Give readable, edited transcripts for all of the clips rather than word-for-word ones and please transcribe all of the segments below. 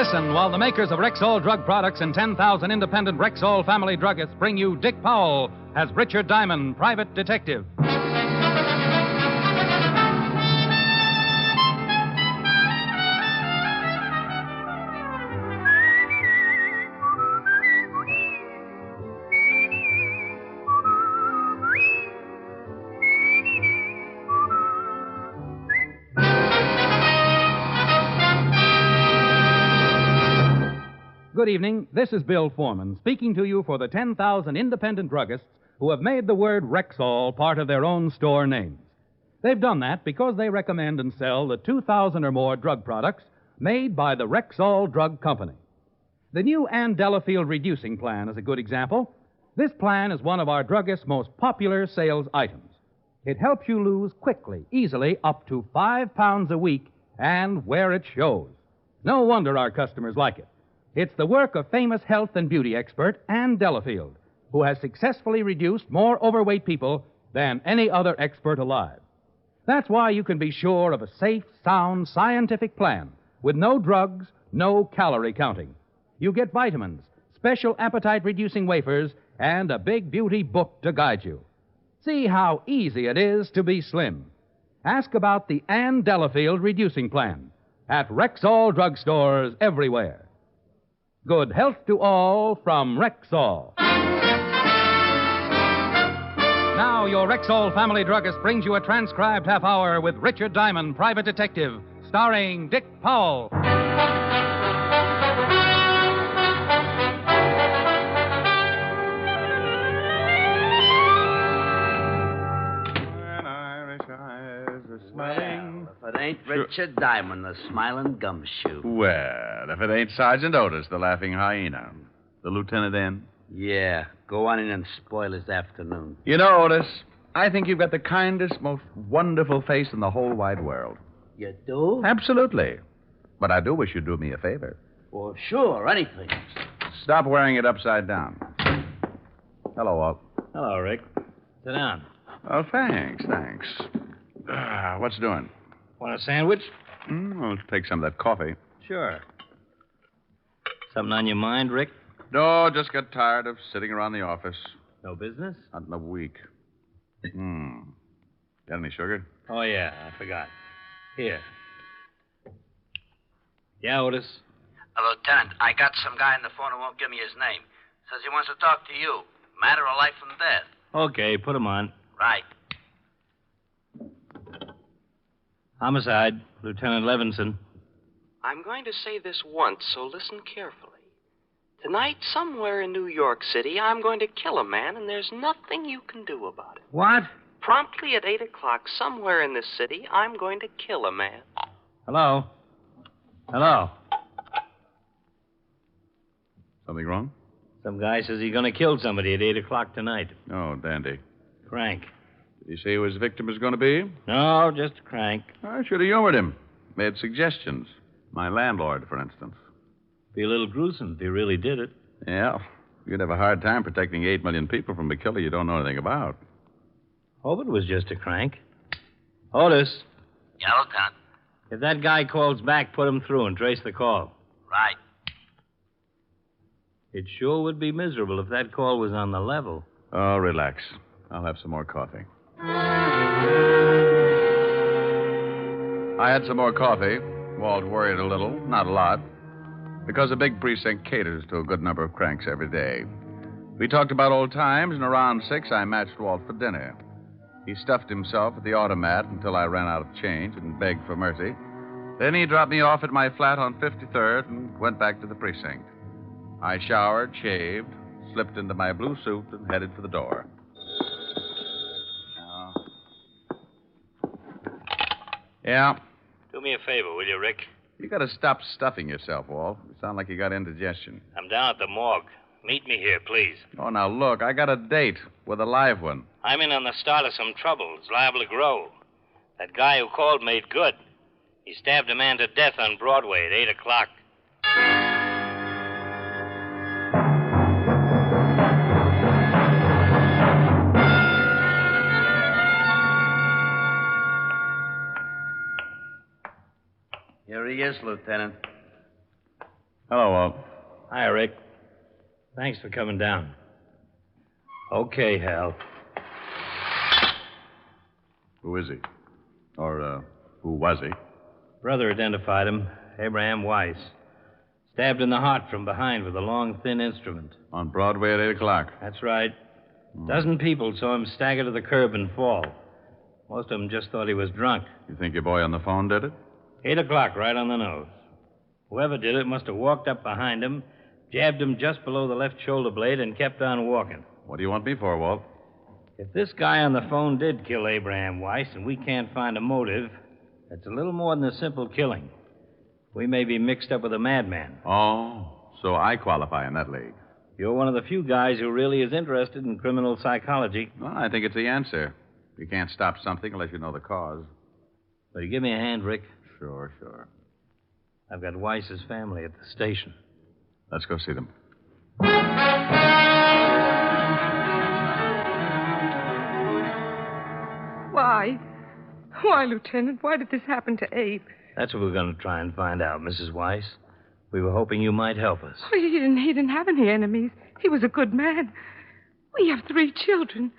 Listen while the makers of Rexall drug products and 10,000 independent Rexall family druggists bring you Dick Powell as Richard Diamond, private detective. Good evening. This is Bill Foreman speaking to you for the 10,000 independent druggists who have made the word Rexall part of their own store names. They've done that because they recommend and sell the 2,000 or more drug products made by the Rexall Drug Company. The new Ann Delafield Reducing Plan is a good example. This plan is one of our druggists' most popular sales items. It helps you lose quickly, easily, up to 5 pounds a week, and where it shows. No wonder our customers like it. It's the work of famous health and beauty expert Ann Delafield, who has successfully reduced more overweight people than any other expert alive. That's why you can be sure of a safe, sound, scientific plan with no drugs, no calorie counting. You get vitamins, special appetite-reducing wafers, and a big beauty book to guide you. See how easy it is to be slim. Ask about the Ann Delafield Reducing Plan at Rexall drugstores everywhere. Good health to all from Rexall. Now, your Rexall family druggist brings you a transcribed half hour with Richard Diamond, private detective, starring Dick Powell. When Irish eyes are smiling. Well, if it ain't Richard Diamond, the smiling gumshoe. Well, if it ain't Sergeant Otis, the laughing hyena. The lieutenant in? Yeah, go on in and spoil his afternoon. You know, Otis, I think you've got the kindest, most wonderful face in the whole wide world. You do? Absolutely. But I do wish you'd do me a favor. Well, sure, anything. Stop wearing it upside down. Hello, Walt. Hello, Rick. Sit down. Oh, thanks. What's doing? Want a sandwich? I'll take some of that coffee. Sure. Something on your mind, Rick? No, just got tired of sitting around the office. No business? Not in a week. Got any sugar? Oh, yeah, I forgot. Here. Yeah, Otis? Lieutenant, I got some guy on the phone who won't give me his name. Says he wants to talk to you. Matter of life and death. Okay, put him on. Right. Homicide, Lieutenant Levinson. I'm going to say this once, so listen carefully. Tonight, somewhere in New York City, I'm going to kill a man, and there's nothing you can do about it. What? Promptly at 8 o'clock, somewhere in this city, I'm going to kill a man. Hello? Hello? Something wrong? Some guy says he's going to kill somebody at 8 o'clock tonight. Oh, dandy. Crank. Did he say who his victim is going to be? No, just a crank. I should have humored him. Made suggestions. My landlord, for instance. Be a little gruesome if he really did it. Yeah. You'd have a hard time protecting 8 million people from a killer you don't know anything about. Hope it was just a crank. Otis, Yeah, Lieutenant. if that guy calls back, put him through and trace the call. Right. It sure would be miserable if that call was on the level. Oh, relax. I'll have some more coffee. I had some more coffee. Walt worried a little, not a lot, because the big precinct caters to a good number of cranks every day. We talked about old times, and around 6, I matched Walt for dinner. He stuffed himself at the automat until I ran out of change and begged for mercy. Then he dropped me off at my flat on 53rd and went back to the precinct. I showered, shaved, slipped into my blue suit, and headed for the door. Yeah? Do me a favor, will you, Rick? You got to stop stuffing yourself, Walt. You sound like you got indigestion. I'm down at the morgue. Meet me here, please. Oh, now look, I got a date with a live one. I'm in on the start of some trouble. It's liable to grow. That guy who called made good. He stabbed a man to death on Broadway at 8 o'clock. Here he is, Lieutenant. Hello, Walt. Hi, Rick. Thanks for coming down. Okay, Hal. Who is he? Or, who was he? Brother identified him. Abraham Weiss. Stabbed in the heart from behind with a long, thin instrument. On Broadway at 8 o'clock. That's right. A dozen people saw him stagger to the curb and fall. Most of them just thought he was drunk. You think your boy on the phone did it? 8 o'clock, right on the nose. Whoever did it must have walked up behind him, jabbed him just below the left shoulder blade, and kept on walking. What do you want me for, Walt? If this guy on the phone did kill Abraham Weiss and we can't find a motive, it's a little more than a simple killing. We may be mixed up with a madman. Oh, so I qualify in that league. You're one of the few guys who really is interested in criminal psychology. Well, I think it's the answer. You can't stop something unless you know the cause. Will you give me a hand, Rick? Sure. I've got Weiss's family at the station. Let's go see them. Why? Why, Lieutenant? Why did this happen to Abe? That's what we're going to try and find out, Mrs. Weiss. We were hoping you might help us. Oh, he didn't have any enemies. He was a good man. We have 3 children.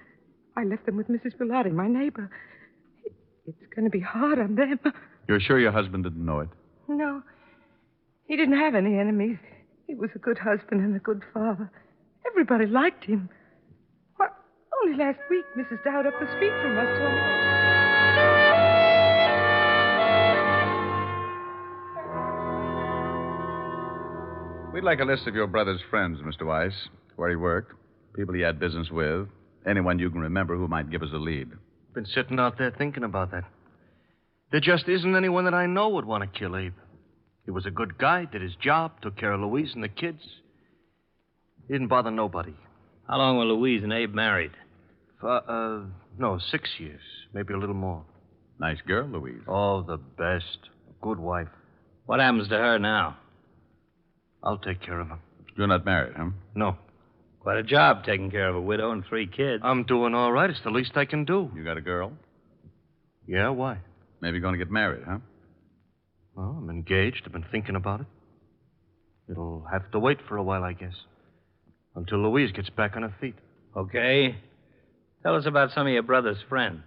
I left them with Mrs. Bilotti, my neighbor. It's going to be hard on them. You're sure your husband didn't know it? No. He didn't have any enemies. He was a good husband and a good father. Everybody liked him. Why, only last week, Mrs. Dowd up the street from us told me. We'd like a list of your brother's friends, Mr. Weiss, where he worked, people he had business with, anyone you can remember who might give us a lead. Been sitting out there thinking about that. There just isn't anyone that I know would want to kill Abe. He was a good guy, did his job, took care of Louise and the kids. He didn't bother nobody. How long were Louise and Abe married? 6 years, maybe a little more. Nice girl, Louise. Oh, the best. A good wife. What happens to her now? I'll take care of her. You're not married, huh? No. Quite a job taking care of a widow and 3 kids. I'm doing all right. It's the least I can do. You got a girl? Yeah, why? Maybe going to get married, huh? Well, I'm engaged. I've been thinking about it. It'll have to wait for a while, I guess. Until Louise gets back on her feet. Okay. Tell us about some of your brother's friends.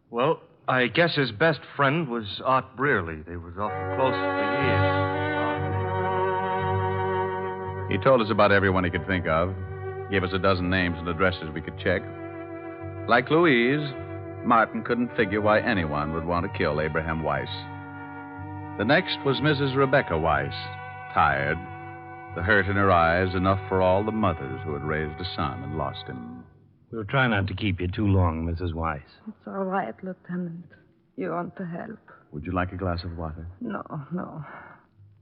Well, I guess his best friend was Art Brearley. They was awful close for years. He told us about everyone he could think of. Gave us a dozen names and addresses we could check. Like Louise, Martin couldn't figure why anyone would want to kill Abraham Weiss. The next was Mrs. Rebecca Weiss, tired, the hurt in her eyes enough for all the mothers who had raised a son and lost him. We'll try not to keep you too long, Mrs. Weiss. It's all right, Lieutenant. You want to help? Would you like a glass of water? No.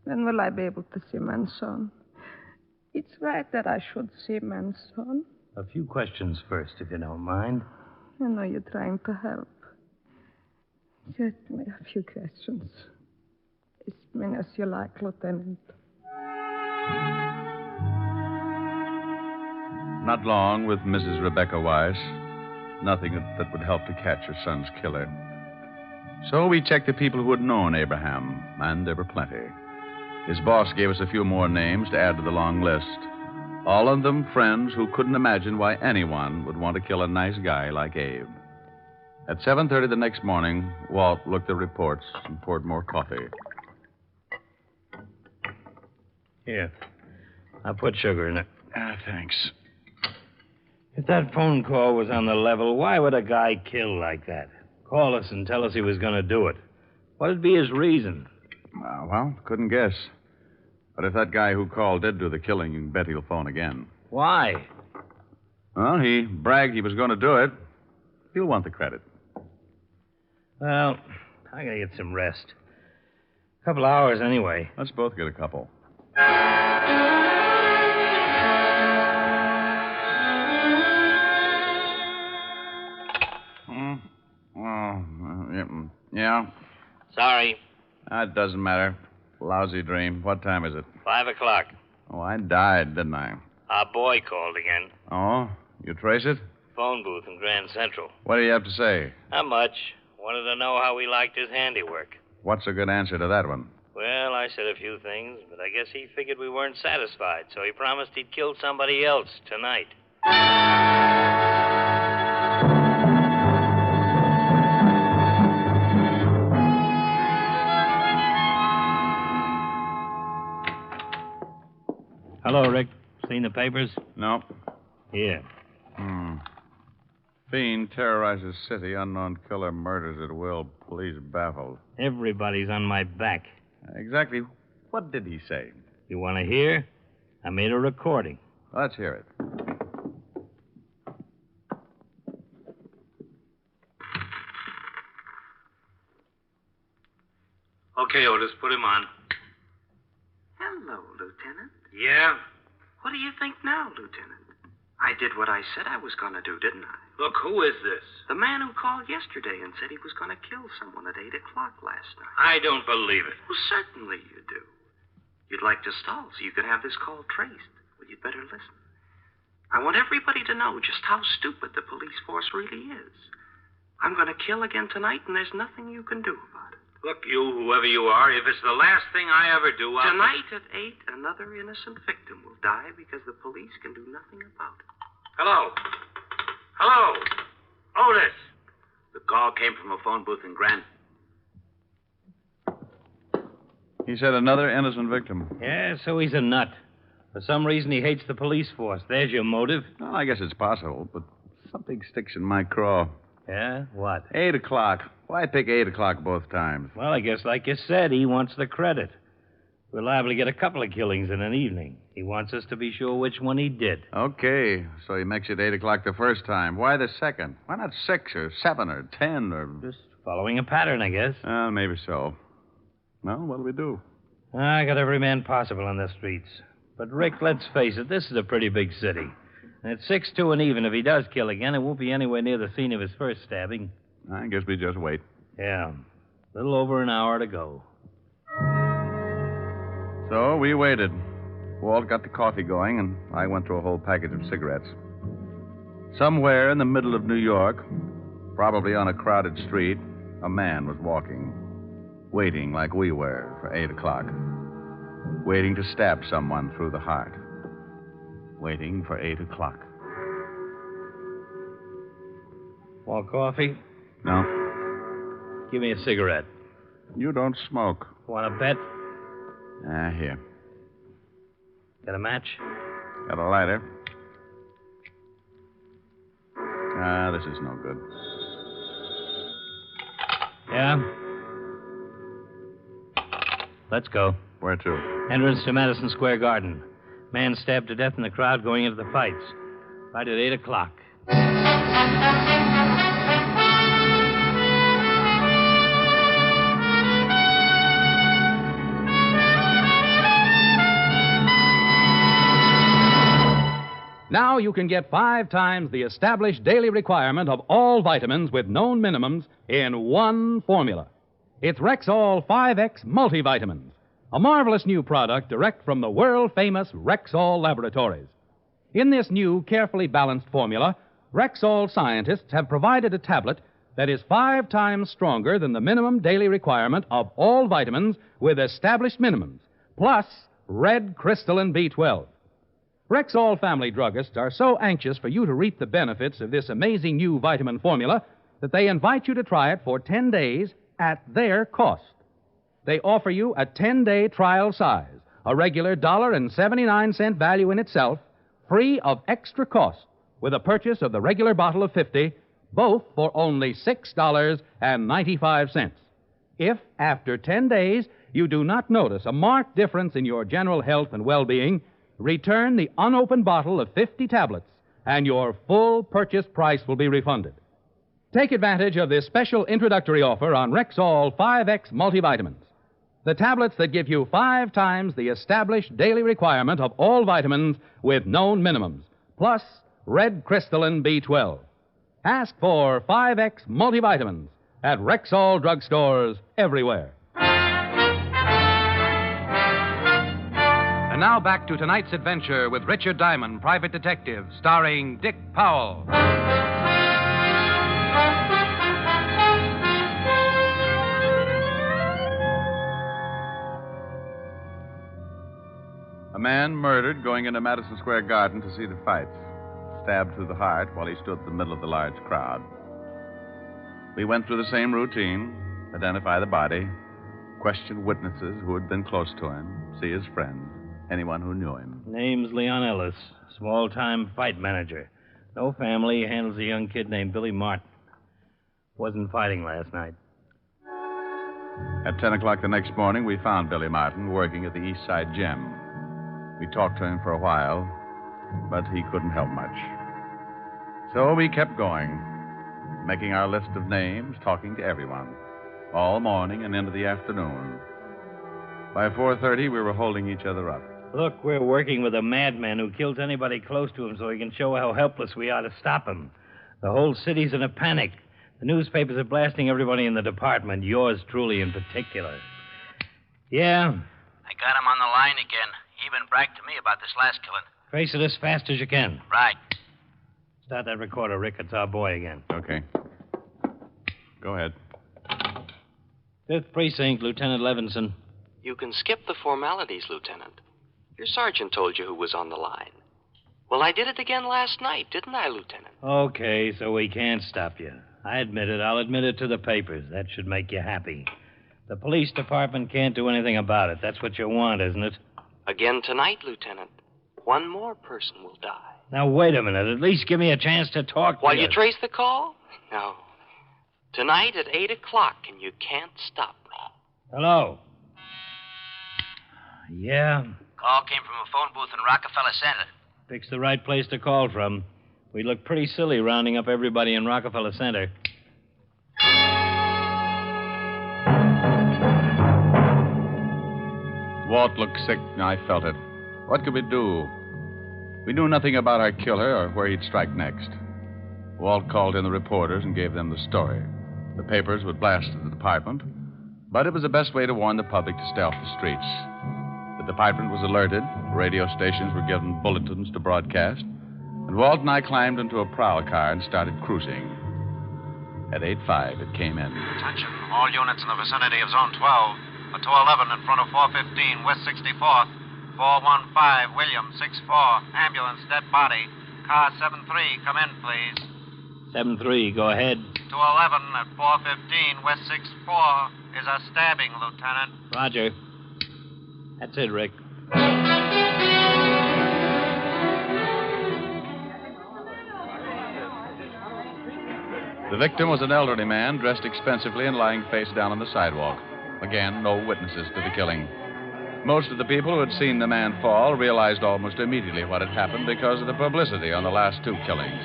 When will I be able to see Manson? It's right that I should see Manson. A few questions first, if you don't mind. I know you're trying to help. Just me a few questions. As many as you like, Lieutenant. Not long with Mrs. Rebecca Weiss. Nothing that would help to catch her son's killer. So we checked the people who had known Abraham, and there were plenty. His boss gave us a few more names to add to the long list. All of them friends who couldn't imagine why anyone would want to kill a nice guy like Abe. At 7:30 the next morning, Walt looked at the reports and poured more coffee. Here. I'll put sugar in it. Thanks. If that phone call was on the level, why would a guy kill like that? Call us and tell us he was going to do it. What'd be his reason? Well, couldn't guess. But if that guy who called did do the killing, you can bet he'll phone again. Why? Well, he bragged he was going to do it. He'll want the credit. Well, I gotta get some rest. A couple hours anyway. Let's both get a couple. Yeah? Sorry. That doesn't matter. Lousy dream. What time is it? 5 o'clock. Oh, I died, didn't I? Our boy called again. Oh? You trace it? Phone booth in Grand Central. What do you have to say? Not much. Wanted to know how we liked his handiwork. What's a good answer to that one? Well, I said a few things, but I guess he figured we weren't satisfied, so he promised he'd kill somebody else tonight. Hello, Rick. Seen the papers? No. Here. Fiend terrorizes city. Unknown killer murders at will. Police baffled. Everybody's on my back. Exactly what did he say? You want to hear? I made a recording. Let's hear it. Okay, Otis, put him on. Hello, Lieutenant. Yeah? What do you think now, Lieutenant? I did what I said I was going to do, didn't I? Look, who is this? The man who called yesterday and said he was going to kill someone at 8 o'clock last night. I don't believe it. Well, certainly you do. You'd like to stall so you could have this call traced. Well, you'd better listen. I want everybody to know just how stupid the police force really is. I'm going to kill again tonight, and there's nothing you can do about it. Look, you, whoever you are, if it's the last thing I ever do, I'll... Tonight at 8, another innocent victim will die because the police can do nothing about it. Hello. Hello. Otis. The call came from a phone booth in Grand. He said another innocent victim. Yeah, so he's a nut. For some reason, he hates the police force. There's your motive. Well, I guess it's possible, but something sticks in my craw. Yeah? What? 8 o'clock. Why pick 8 o'clock both times? Well, I guess, like you said, he wants the credit. We're liable to get a couple of killings in an evening. He wants us to be sure which one he did. Okay, so he makes it 8 o'clock the first time. Why the second? Why not 6 or 7 or 10 or... Just following a pattern, I guess. Maybe so. Well, what'll we do? I got every man possible on the streets. But, Rick, let's face it, this is a pretty big city. And it's 6-2 and even. If he does kill again, it won't be anywhere near the scene of his first stabbing. I guess we just wait. Yeah. A little over an hour to go. So we waited. Walt got the coffee going, and I went through a whole package of cigarettes. Somewhere in the middle of New York, probably on a crowded street, a man was walking, waiting like we were for 8 o'clock, waiting to stab someone through the heart, waiting for 8 o'clock. Want coffee? No. Give me a cigarette. You don't smoke. Want a bet? Here. Got a match? Got a lighter. This is no good. Yeah? Let's go. Where to? Entrance to Madison Square Garden. Man stabbed to death in the crowd going into the fights. Right at 8 o'clock. Now you can get 5 times the established daily requirement of all vitamins with known minimums in one formula. It's Rexall 5X multivitamins, a marvelous new product direct from the world-famous Rexall laboratories. In this new, carefully balanced formula, Rexall scientists have provided a tablet that is 5 times stronger than the minimum daily requirement of all vitamins with established minimums, plus red crystalline B12. Rexall family druggists are so anxious for you to reap the benefits of this amazing new vitamin formula that they invite you to try it for 10 days at their cost. They offer you a 10-day trial size, a regular $1.79 value in itself, free of extra cost, with a purchase of the regular bottle of 50, both for only $6.95. If, after 10 days, you do not notice a marked difference in your general health and well-being, return the unopened bottle of 50 tablets, and your full purchase price will be refunded. Take advantage of this special introductory offer on Rexall 5X multivitamins, the tablets that give you 5 times the established daily requirement of all vitamins with known minimums, plus red crystalline B12. Ask for 5X multivitamins at Rexall drugstores everywhere. And now back to tonight's adventure with Richard Diamond, Private Detective, starring Dick Powell. A man murdered going into Madison Square Garden to see the fights. Stabbed through the heart while he stood in the middle of the large crowd. We went through the same routine. Identify the body. Question witnesses who had been close to him. See his friends. Anyone who knew him. Name's Leon Ellis. Small-time fight manager. No family. Handles a young kid named Billy Martin. Wasn't fighting last night. At 10 o'clock the next morning, we found Billy Martin working at the East Side Gym. We talked to him for a while, but he couldn't help much. So we kept going, making our list of names, talking to everyone, all morning and into the afternoon. By 4:30, we were holding each other up. Look, we're working with a madman who kills anybody close to him so he can show how helpless we are to stop him. The whole city's in a panic. The newspapers are blasting everybody in the department, yours truly in particular. Yeah? I got him on the line again. He even bragged to me about this last killing. Trace it as fast as you can. Right. Start that recorder, Rick. It's our boy again. Okay. Go ahead. 5th Precinct, Lieutenant Levinson. You can skip the formalities, Lieutenant. Your sergeant told you who was on the line. Well, I did it again last night, didn't I, Lieutenant? Okay, so we can't stop you. I admit it. I'll admit it to the papers. That should make you happy. The police department can't do anything about it. That's what you want, isn't it? Again tonight, Lieutenant. One more person will die. Now, wait a minute. At least give me a chance to talk While to you. you trace the call? No. Tonight at 8 o'clock, and you can't stop me. Hello? Yeah? Call came from a phone booth in Rockefeller Center. Pick's the right place to call from. We look pretty silly rounding up everybody in Rockefeller Center. Walt looked sick, and I felt it. What could we do? We knew nothing about our killer or where he'd strike next. Walt called in the reporters and gave them the story. The papers would blast the department, but it was the best way to warn the public to stay off the streets. The department was alerted, radio stations were given bulletins to broadcast, and Walt and I climbed into a prowl car and started cruising. At 8:05, it came in. Attention, all units in the vicinity of Zone 12. A 211 in front of 415 West 64th. 415 William 64. Ambulance, dead body. Car 73, come in, please. 7-3, go ahead. 211 at 415 West 64 is a stabbing, Lieutenant. Roger. That's it, Rick. The victim was an elderly man dressed expensively and lying face down on the sidewalk. Again, no witnesses to the killing. Most of the people who had seen the man fall realized almost immediately what had happened because of the publicity on the last 2 killings.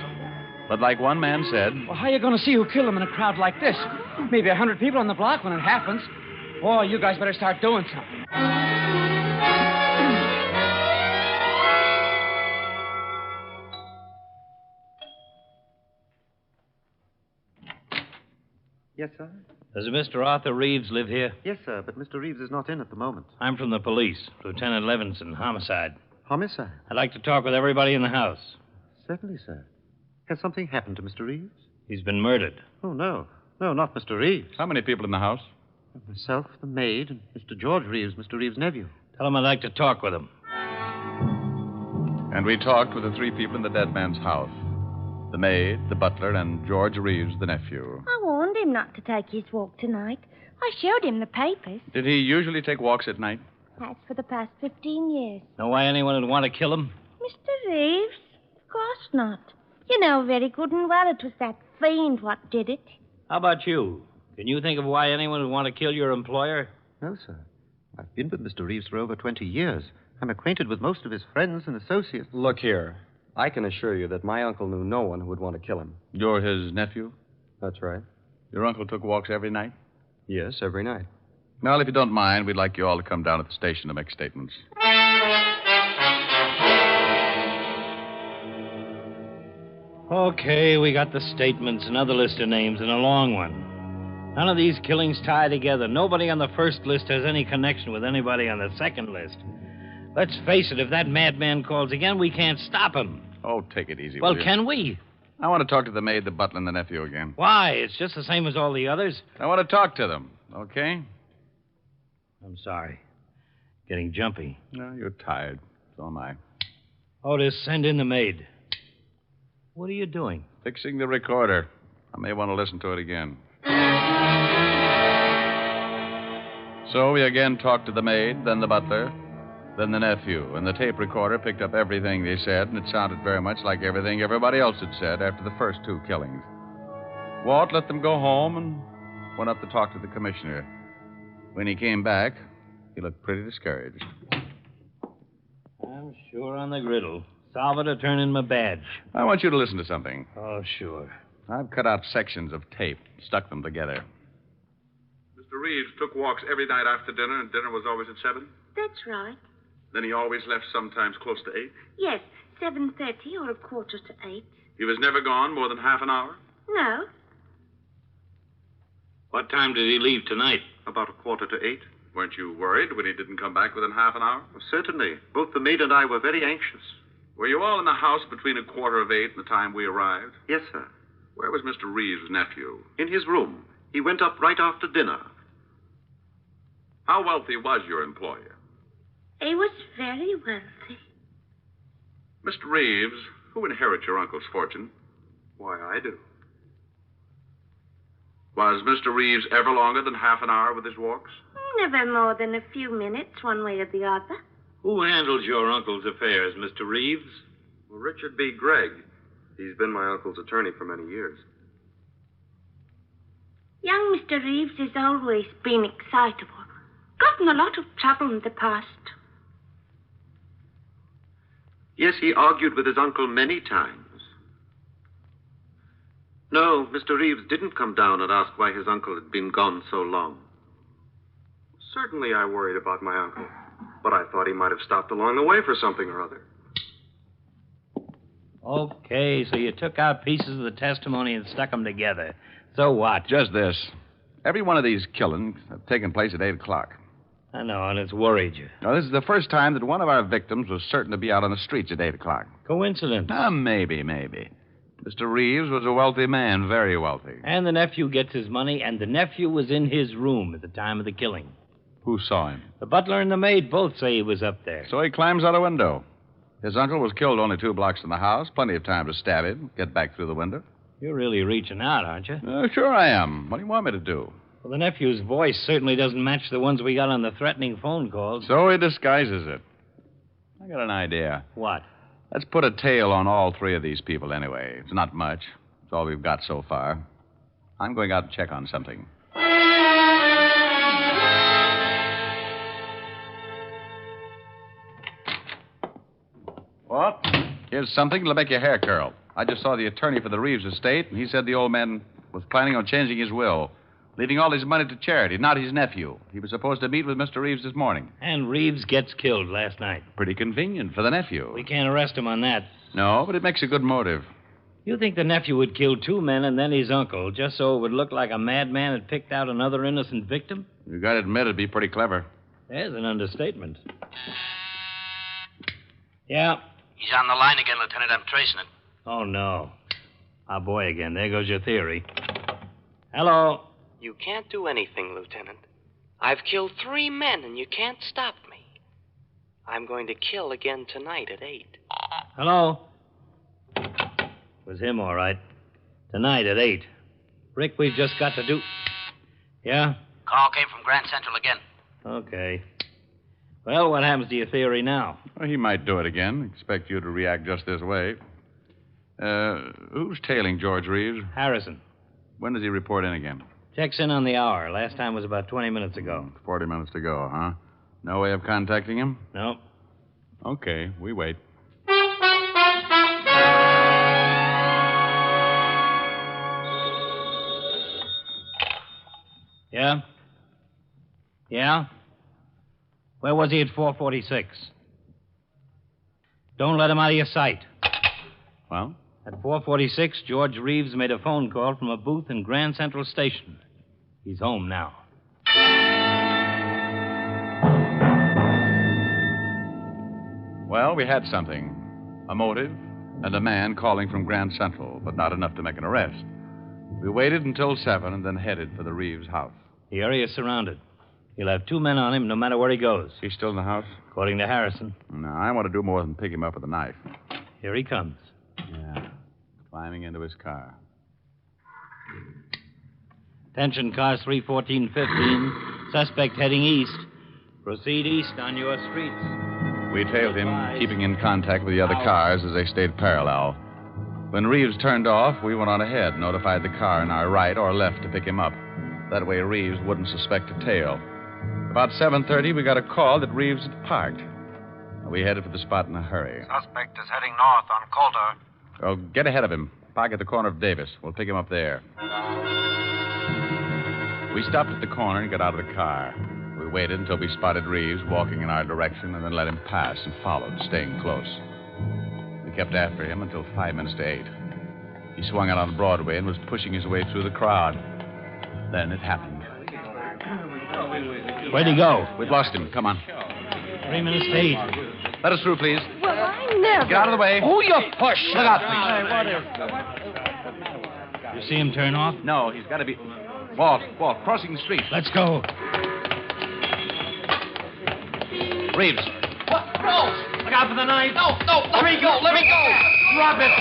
But like one man said... Well, how are you going to see who killed him in a crowd like this? Maybe 100 people on the block when it happens. Oh, you guys better start doing something. Yes, sir? Does Mr. Arthur Reeves live here? Yes, sir, but Mr. Reeves is not in at the moment. I'm from the police. Lieutenant Levinson, homicide. Homicide? I'd like to talk with everybody in the house. Certainly, sir. Has something happened to Mr. Reeves? He's been murdered. Oh, no. No, not Mr. Reeves. How many people in the house? Myself, the maid, and Mr. George Reeves, Mr. Reeves' nephew. Tell him I'd like to talk with him. And we talked with the 3 people in the dead man's house. The maid, the butler, and George Reeves, the nephew. I warned him not to take his walk tonight. I showed him the papers. Did he usually take walks at night? That's for the past 15 years. Know why anyone would want to kill him? Mr. Reeves? Of course not. You know very good and well it was that fiend what did it. How about you? Can you think of why anyone would want to kill your employer? No, sir. I've been with Mr. Reeves for over 20 years. I'm acquainted with most of his friends and associates. Look here. I can assure you that my uncle knew no one who would want to kill him. You're his nephew? That's right. Your uncle took walks every night? Yes, every night. Well, if you don't mind, we'd like you all to come down to the station to make statements. Okay, we got the statements, another list of names, and a long one. None of these killings tie together. Nobody on the first list has any connection with anybody on the second list. Let's face it, if that madman calls again, we can't stop him. Oh, take it easy, Well, will you? can we? I want to talk to the maid, the butler, and the nephew again. Why? It's just the same as all the others. I want to talk to them, okay? I'm sorry. Getting jumpy. No, you're tired. So am I. Otis, send in the maid. What are you doing? Fixing the recorder. I may want to listen to it again. So we again talked to the maid, then the butler, then the nephew, and the tape recorder picked up everything they said, and it sounded very much like everything everybody else had said after the first two killings. Walt let them go home and went up to talk to the commissioner. When he came back, he looked pretty discouraged. I'm sure on the griddle. Salvador, turn in my badge. I want you to listen to something. Oh, sure. I've cut out sections of tape, stuck them together. Mr. Reeves took walks every night after dinner, and dinner was always at 7? That's right. Then he always left sometimes close to 8? Yes, 7:30 or 7:45. He was never gone more than half an hour? No. What time did he leave tonight? About 7:45. Weren't you worried when he didn't come back within half an hour? Well, certainly. Both the maid and I were very anxious. Were you all in the house between 7:45 and the time we arrived? Yes, sir. Where was Mr. Reeves' nephew? In his room. He went up right after dinner. How wealthy was your employer? He was very wealthy. Mr. Reeves, who inherits your uncle's fortune? Why, I do. Was Mr. Reeves ever longer than half an hour with his walks? Never more than a few minutes, one way or the other. Who handles your uncle's affairs, Mr. Reeves? Well, Richard B. Gregg. He's been my uncle's attorney for many years. Young Mr. Reeves has always been excitable. Gotten a lot of trouble in the past. Yes, he argued with his uncle many times. No, Mr. Reeves didn't come down and ask why his uncle had been gone so long. Certainly I worried about my uncle, but I thought he might have stopped along the way for something or other. Okay, so you took out pieces of the testimony and stuck them together. So what? Just this. Every one of these killings have taken place at 8 o'clock. I know, and it's worried you. Now, this is the first time that one of our victims was certain to be out on the streets at 8 o'clock. Coincidence. Maybe. Mr. Reeves was a wealthy man, very wealthy. And the nephew gets his money, and the nephew was in his room at the time of the killing. Who saw him? The butler and the maid both say he was up there. So he climbs out a window. His uncle was killed only 2 blocks from the house. Plenty of time to stab him, get back through the window. You're really reaching out, aren't you? Sure I am. What do you want me to do? Well, the nephew's voice certainly doesn't match the ones we got on the threatening phone calls. So he disguises it. I got an idea. What? Let's put a tail on all 3 of these people anyway. It's not much. It's all we've got so far. I'm going out to check on something. What? Here's something that'll make your hair curl. I just saw the attorney for the Reeves estate, and he said the old man was planning on changing his will, leaving all his money to charity, not his nephew. He was supposed to meet with Mr. Reeves this morning. And Reeves gets killed last night. Pretty convenient for the nephew. We can't arrest him on that. No, but it makes a good motive. You think the nephew would kill 2 men and then his uncle, just so it would look like a madman had picked out another innocent victim? You gotta admit it'd be pretty clever. There's an understatement. Yeah. He's on the line again, Lieutenant. I'm tracing it. Oh, no. Our boy again. There goes your theory. Hello. You can't do anything, Lieutenant. I've killed 3 men, and you can't stop me. I'm going to kill again tonight at 8. Hello. Was him, all right. Tonight at 8. Rick, we've just got to do... Yeah? Call came from Grand Central again. Okay. Well, what happens to your theory now? Well, he might do it again. Expect you to react just this way. Who's tailing George Reeves? Harrison. When does he report in again? Checks in on the hour. Last time was about 20 minutes ago. 40 minutes to go, huh? No way of contacting him? No. Okay, we wait. Yeah? Yeah? Where was he at 4:46? Don't let him out of your sight. Well? At 4:46, George Reeves made a phone call from a booth in Grand Central Station. He's home now. Well, we had something. A motive and a man calling from Grand Central, but not enough to make an arrest. We waited until 7 and then headed for the Reeves house. The area is surrounded. He'll have 2 men on him no matter where he goes. He's still in the house? According to Harrison. No, I want to do more than pick him up with a knife. Here he comes. Yeah. Climbing into his car. Attention, cars 31415. Suspect heading east. Proceed east on your streets. We tailed him, keeping in contact with the other cars as they stayed parallel. When Reeves turned off, we went on ahead, notified the car in our right or left to pick him up. That way Reeves wouldn't suspect a tail. About 7:30, we got a call that Reeves had parked. We headed for the spot in a hurry. Suspect is heading north on Calder. Oh, get ahead of him. Park at the corner of Davis. We'll pick him up there. We stopped at the corner and got out of the car. We waited until we spotted Reeves walking in our direction and then let him pass and followed, staying close. We kept after him until 5 minutes to 8. He swung out on Broadway and was pushing his way through the crowd. Then it happened. Where'd he go? We've lost him. Come on. 3 minutes to 8. Let us through, please. Well, I never. Get out of the way. Oh, you push. Look out, please. You see him turn off? No, he's got to be... Walt, crossing the street. Let's go. Reeves. What? No. Look out for the knife. No. Let me go. Drop it.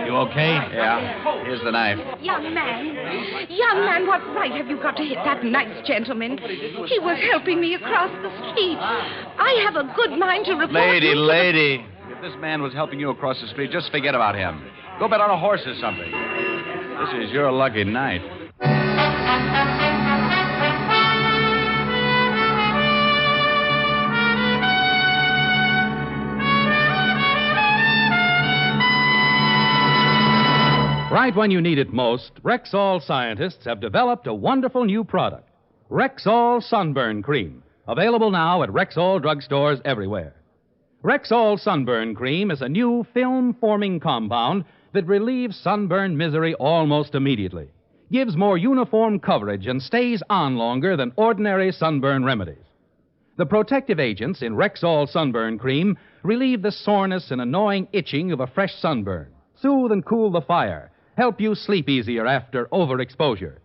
You okay? Yeah. Here's the knife. Young man, what right have you got to hit that nice gentleman? He was helping me across the street. I have a good mind to report Lady. If this man was helping you across the street, just forget about him. Go bet on a horse or something. This is your lucky night. Right when you need it most, Rexall scientists have developed a wonderful new product, Rexall Sunburn Cream, available now at Rexall drugstores everywhere. Rexall Sunburn Cream is a new film-forming compound that relieves sunburn misery almost immediately, gives more uniform coverage, and stays on longer than ordinary sunburn remedies. The protective agents in Rexall Sunburn Cream relieve the soreness and annoying itching of a fresh sunburn, soothe and cool the fire, help you sleep easier after overexposure.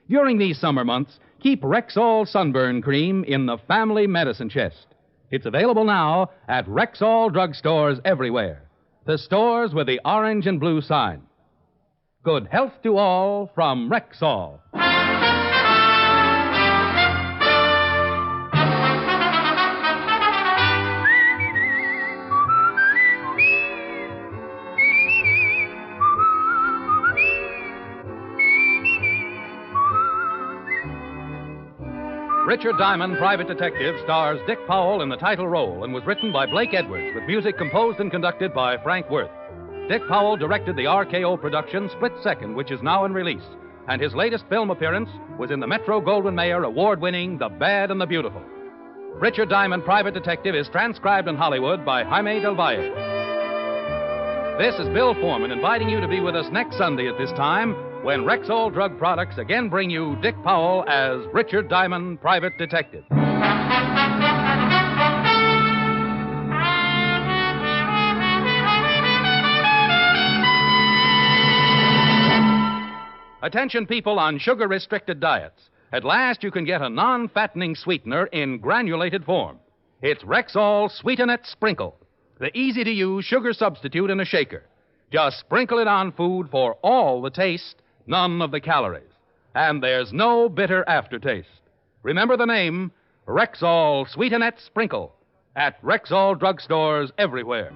During these summer months, keep Rexall Sunburn Cream in the family medicine chest. It's available now at Rexall drugstores everywhere, the stores with the orange and blue sign. Good health to all from Rexall. Richard Diamond, Private Detective, stars Dick Powell in the title role and was written by Blake Edwards with music composed and conducted by Frank Worth. Dick Powell directed the RKO production Split Second, which is now in release, and his latest film appearance was in the Metro-Goldwyn-Mayer award-winning The Bad and the Beautiful. Richard Diamond, Private Detective is transcribed in Hollywood by Jaime Del Valle. This is Bill Foreman inviting you to be with us next Sunday at this time when Rexall Drug Products again bring you Dick Powell as Richard Diamond, Private Detective. Attention people on sugar-restricted diets. At last you can get a non-fattening sweetener in granulated form. It's Rexall Sweetenette Sprinkle, the easy-to-use sugar substitute in a shaker. Just sprinkle it on food for all the taste, none of the calories. And there's no bitter aftertaste. Remember the name, Rexall Sweetenette Sprinkle, at Rexall drugstores everywhere.